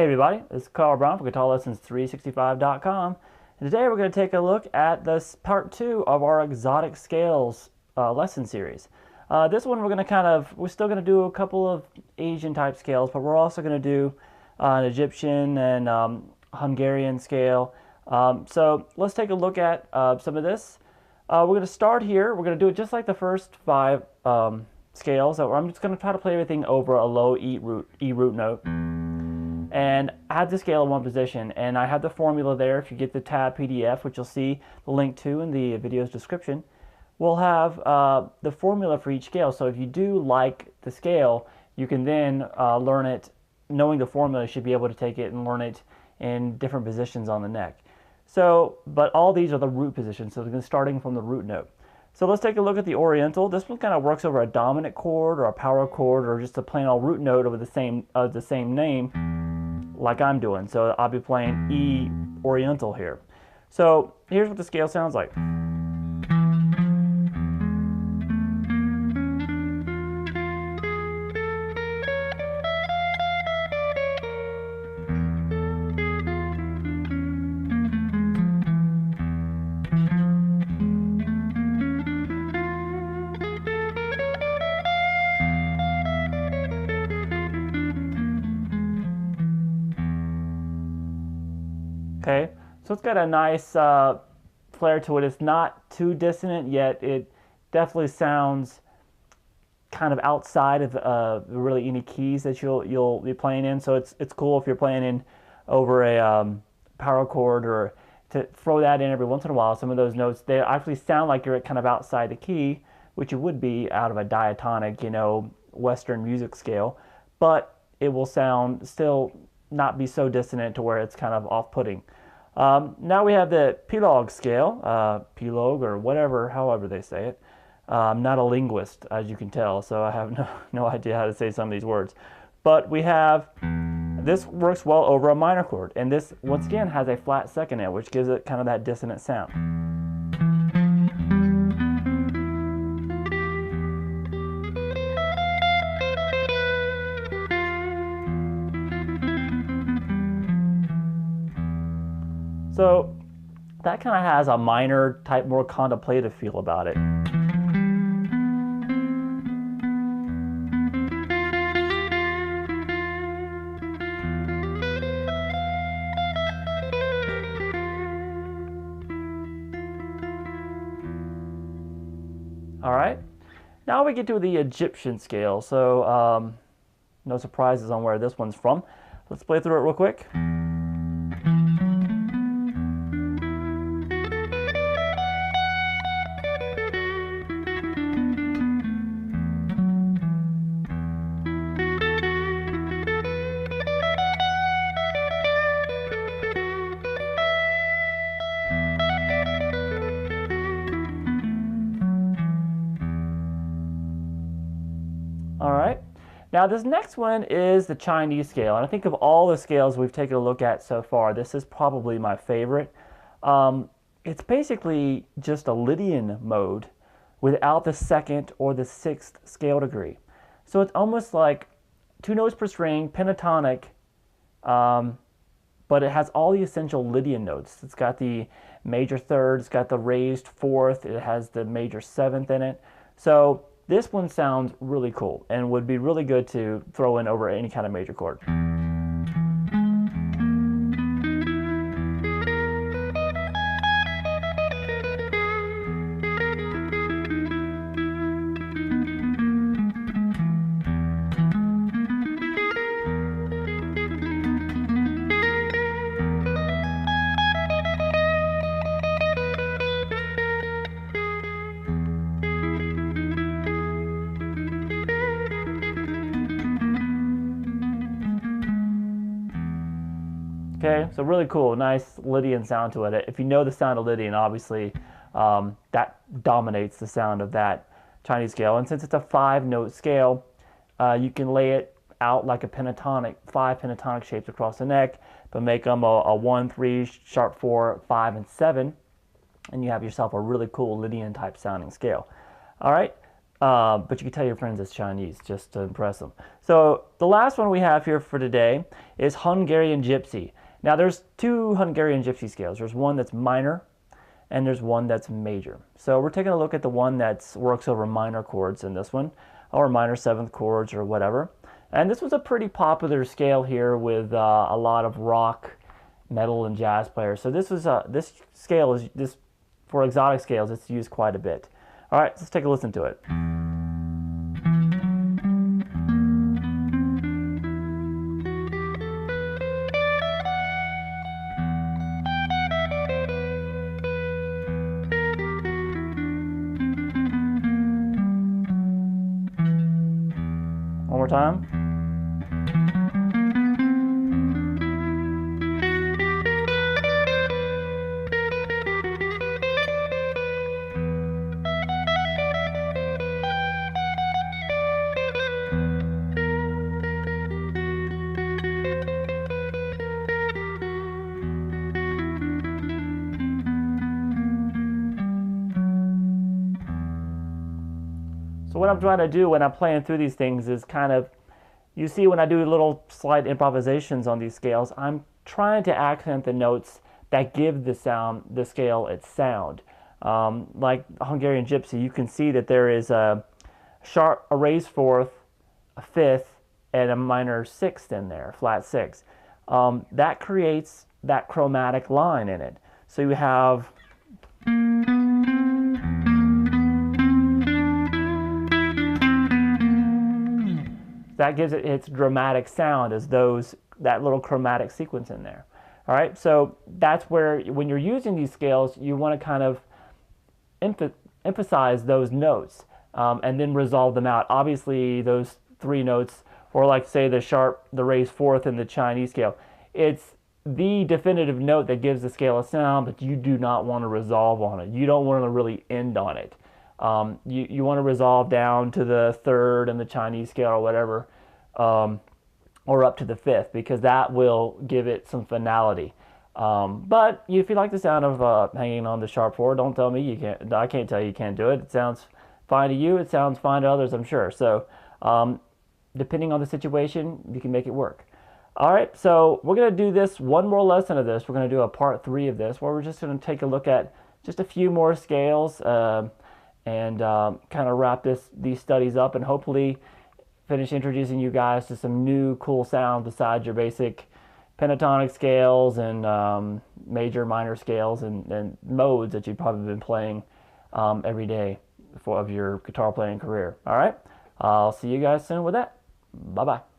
Hey everybody, this is Carl Brown for GuitarLessons365.com, and today we're going to take a look at this part 2 of our exotic scales lesson series. This one we're still going to do a couple of Asian type scales, but we're also going to do an Egyptian and Hungarian scale. So let's take a look at some of this. We're going to start here. We're going to do it just like the first 5 scales. So I'm just going to try to play everything over a low E root note. And I have the scale in one position, and I have the formula there. If you get the tab PDF, which you'll see the link to in the video's description, we'll have the formula for each scale. So if you do like the scale, you can then learn it. Knowing the formula, you should be able to take it and learn it in different positions on the neck. So, but all these are the root positions, so they're starting from the root note. So let's take a look at the Oriental. This one kind of works over a dominant chord or a power chord or just a plain old root note over the same name, like I'm doing. So I'll be playing E Oriental here. So here's what the scale sounds like. Okay, so it's got a nice flair to it. It's not too dissonant, yet it definitely sounds kind of outside of really any keys that you'll be playing in. So it's cool if you're playing in over a power chord, or to throw that in every once in a while. Some of those notes, they actually sound like you're kind of outside the key, which you would be out of a diatonic, Western music scale, but it will sound still not be so dissonant to where it's kind of off-putting. Now we have the Pilog scale, Pilog or whatever, however they say it. I'm not a linguist, as you can tell, so I have no idea how to say some of these words. But we have, this works well over a minor chord, and this, once again, has a flat second note, which gives it kind of that dissonant sound. So that kind of has a minor type, more contemplative feel about it. All right, now we get to the Egyptian scale. So no surprises on where this one's from. Let's play through it real quick. All right, now this next one is the Chinese scale, and I think of all the scales we've taken a look at so far, this is probably my favorite. It's basically just a Lydian mode without the 2nd or the 6th scale degree. So it's almost like 2 notes per string, pentatonic, but it has all the essential Lydian notes. It's got the major 3rd, it's got the raised 4th, it has the major 7th in it. So this one sounds really cool and would be really good to throw in over any kind of major chord. Okay, so really cool, nice Lydian sound to it. If you know the sound of Lydian, obviously that dominates the sound of that Chinese scale. And since it's a 5-note scale, you can lay it out like a pentatonic, 5 pentatonic shapes across the neck, but make them a 1, 3, sharp 4, 5, and 7, and you have yourself a really cool Lydian type sounding scale. All right, but you can tell your friends it's Chinese just to impress them. So the last one we have here for today is Hungarian Gypsy. Now there's two Hungarian Gypsy scales. There's one that's minor and there's one that's major. So we're taking a look at the one that works over minor chords in this one, or minor seventh chords or whatever. And this was a pretty popular scale here with a lot of rock, metal, and jazz players. So this was this scale is this for exotic scales. It's used quite a bit. All right, let's take a listen to it. One more time. So what I'm trying to do when I'm playing through these things is kind of, you see when I do little slight improvisations on these scales, I'm trying to accent the notes that give the scale its sound. Like Hungarian Gypsy, you can see that there is a raised fourth, a fifth, and a minor sixth in there, flat six. That creates that chromatic line in it. So you have that gives it its dramatic sound as that little chromatic sequence in there. All right, so that's where when you're using these scales, you want to kind of emphasize those notes and then resolve them out. Obviously, those three notes, or like say the raised fourth in the Chinese scale, it's the definitive note that gives the scale a sound, but you do not want to resolve on it. You don't want to really end on it. You want to resolve down to the third in the Chinese scale or whatever, or up to the fifth, because that will give it some finality. But if you like the sound of hanging on the sharp four, don't tell me you can't. I can't tell you can't do it. It sounds fine to you. It sounds fine to others, I'm sure. So depending on the situation, you can make it work. All right, so we're going to do this one more lesson of this. We're going to do a part 3 of this, where we're just going to take a look at just a few more scales and kind of wrap these studies up, and hopefully finish introducing you guys to some new cool sounds besides your basic pentatonic scales and major, minor scales and modes that you've probably been playing every day of your guitar playing career. All right, I'll see you guys soon with that. Bye-bye.